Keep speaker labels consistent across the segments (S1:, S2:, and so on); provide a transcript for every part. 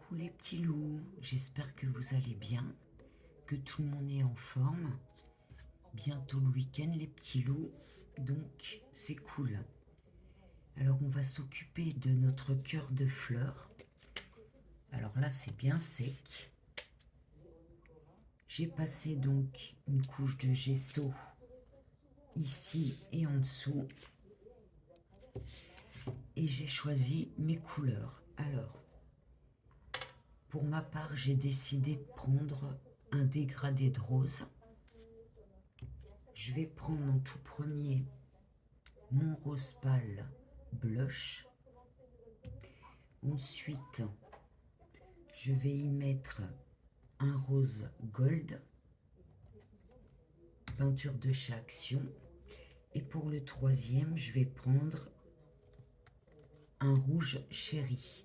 S1: Coucou les petits loups, j'espère que vous allez bien, que tout le monde est en forme. Bientôt le week-end les petits loups, donc c'est cool. Alors on va s'occuper de notre cœur de fleurs. Alors là c'est bien sec. J'ai passé donc une couche de gesso ici et en dessous. Et j'ai choisi mes couleurs. Alors, pour ma part, j'ai décidé de prendre un dégradé de rose. Je vais prendre en tout premier mon rose pâle blush. Ensuite, je vais y mettre un rose gold, peinture de chez Action. Et pour le troisième, je vais prendre un rouge chéri.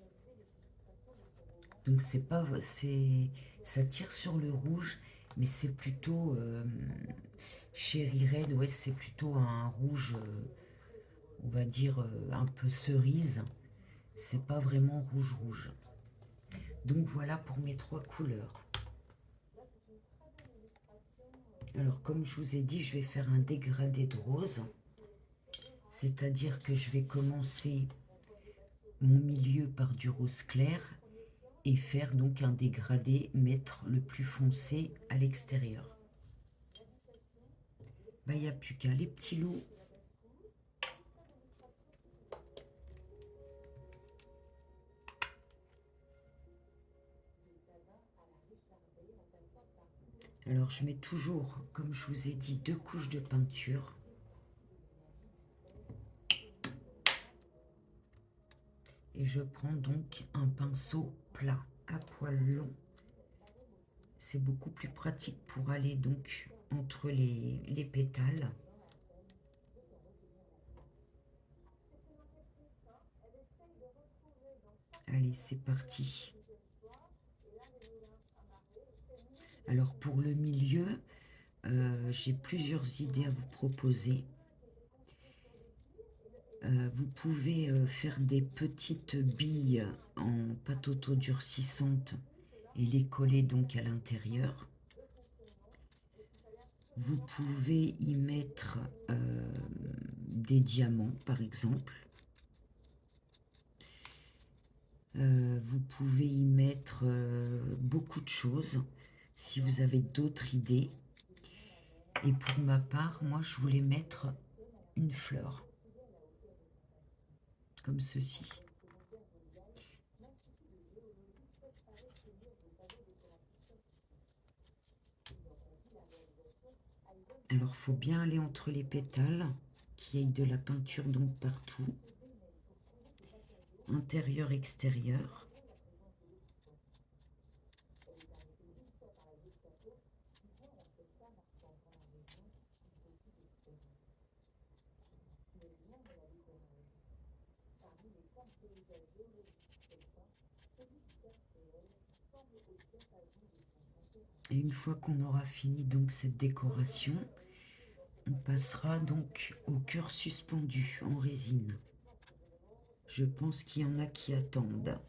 S1: Donc ça tire sur le rouge, mais c'est plutôt chéri red. Ouais, c'est plutôt un rouge, on va dire un peu cerise. C'est pas vraiment rouge rouge. Donc voilà pour mes trois couleurs. Alors comme je vous ai dit, je vais faire un dégradé de rose. C'est-à-dire que je vais commencer mon milieu par du rose clair et faire donc un dégradé, mettre le plus foncé à l'extérieur. Bah, il n'y a plus qu'à les petits loups. Alors je mets toujours, comme je vous ai dit, 2 couches de peinture. Et je prends donc un pinceau plat à poil long. C'est beaucoup plus pratique pour aller donc entre les pétales. Allez, c'est parti. Alors pour le milieu, j'ai plusieurs idées à vous proposer. Vous pouvez faire des petites billes en pâte auto-durcissante et les coller donc à l'intérieur. Vous pouvez y mettre des diamants par exemple. Vous pouvez y mettre beaucoup de choses si vous avez d'autres idées. Et pour ma part, moi je voulais mettre une fleur comme ceci. Alors il faut bien aller entre les pétales, qu'il y ait de la peinture donc partout, intérieur, extérieur. Et une fois qu'on aura fini donc cette décoration, on passera donc au cœur suspendu en résine. Je pense qu'il y en a qui attendent.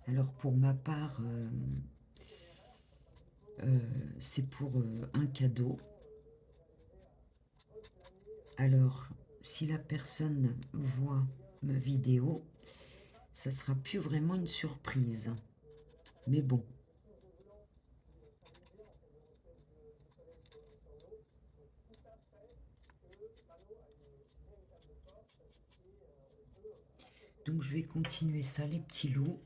S1: Alors pour ma part, c'est pour un cadeau. Alors si la personne voit ma vidéo, ça sera plus vraiment une surprise. Mais bon. Donc je vais continuer ça les petits loups.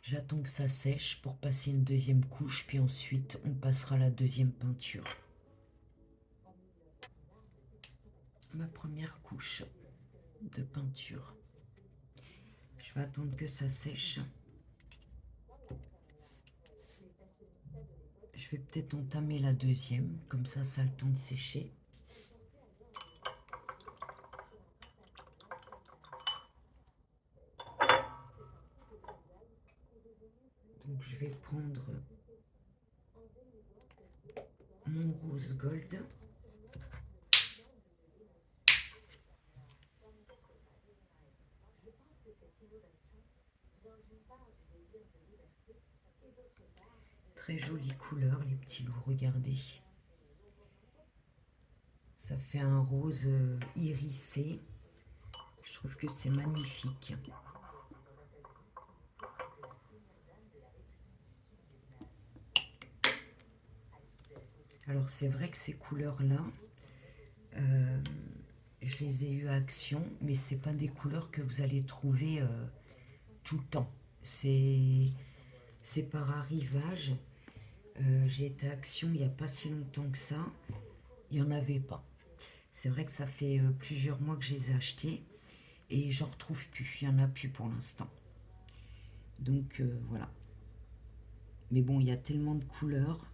S1: J'attends que ça sèche pour passer une deuxième couche, puis ensuite on passera la deuxième peinture. Ma première couche de peinture. Je vais attendre que ça sèche. Je vais peut-être entamer la deuxième, comme ça a le temps de sécher. Donc je vais prendre mon rose gold. Très jolie couleur, les petits loups, regardez. Ça fait un rose irisé. Je trouve que c'est magnifique. Alors c'est vrai que ces couleurs-là, je les ai eues à Action, mais c'est pas des couleurs que vous allez trouver tout le temps. C'est par arrivage. J'ai été à Action il n'y a pas si longtemps que ça. Il n'y en avait pas. C'est vrai que ça fait plusieurs mois que je les ai achetés et j'en retrouve plus. Il n'y en a plus pour l'instant. Donc voilà. Mais bon, il y a tellement de couleurs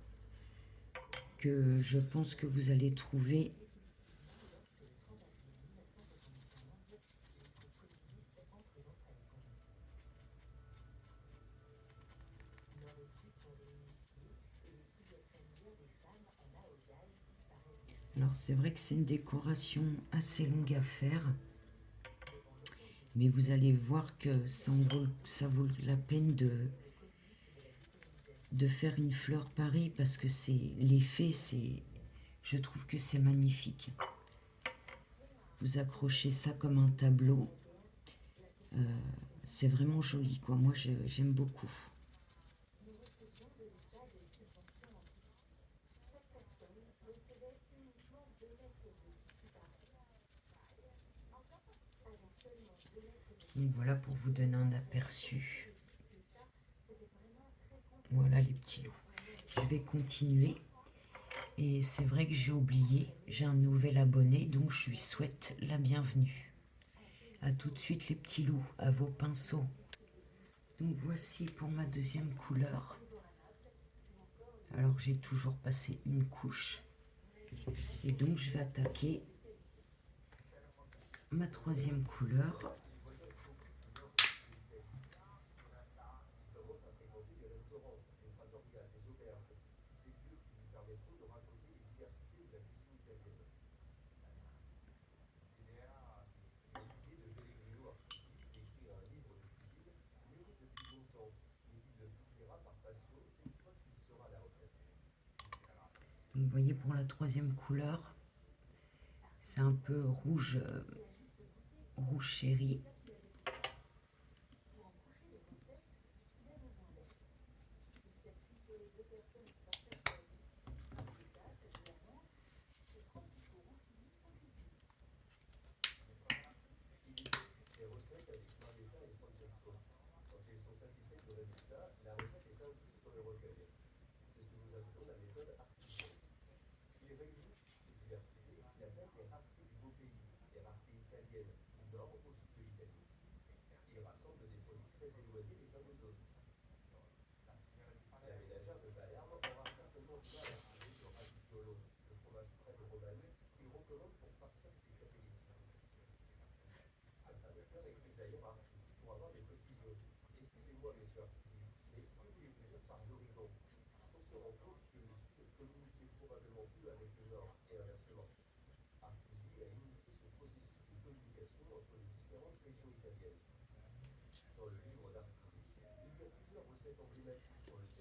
S1: que je pense que vous allez trouver. Alors c'est vrai que c'est une décoration assez longue à faire. Mais vous allez voir que ça vaut la peine de faire une fleur pareille parce que c'est l'effet, je trouve que c'est magnifique. Vous accrochez ça comme un tableau. C'est vraiment joli, quoi. Moi, j'aime beaucoup. Donc voilà pour vous donner un aperçu. Voilà les petits loups. Je vais continuer. Et c'est vrai que j'ai oublié, j'ai un nouvel abonné, donc je lui souhaite la bienvenue. A tout de suite les petits loups, à vos pinceaux. Donc voici pour ma deuxième couleur. Alors j'ai toujours passé une couche. Et donc je vais attaquer ma troisième couleur. Donc, vous voyez pour la troisième couleur, c'est un peu rouge, rouge chéri.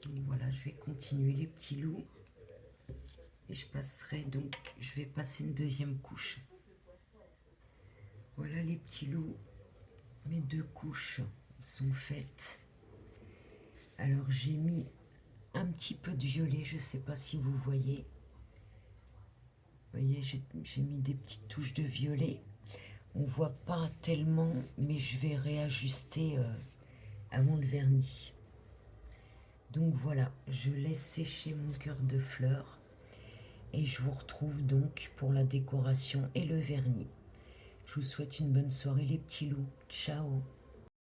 S1: Donc voilà, je vais continuer les petits loups. Et je passerai donc, je vais passer une deuxième couche. Voilà les petits loups, mes deux couches sont faites. Alors j'ai mis un petit peu de violet, je ne sais pas si vous voyez. Vous voyez, j'ai mis des petites touches de violet. On ne voit pas tellement, mais je vais réajuster avant le vernis. Donc voilà, je laisse sécher mon cœur de fleurs. Et je vous retrouve donc pour la décoration et le vernis. Je vous souhaite une bonne soirée les petits loups. Ciao!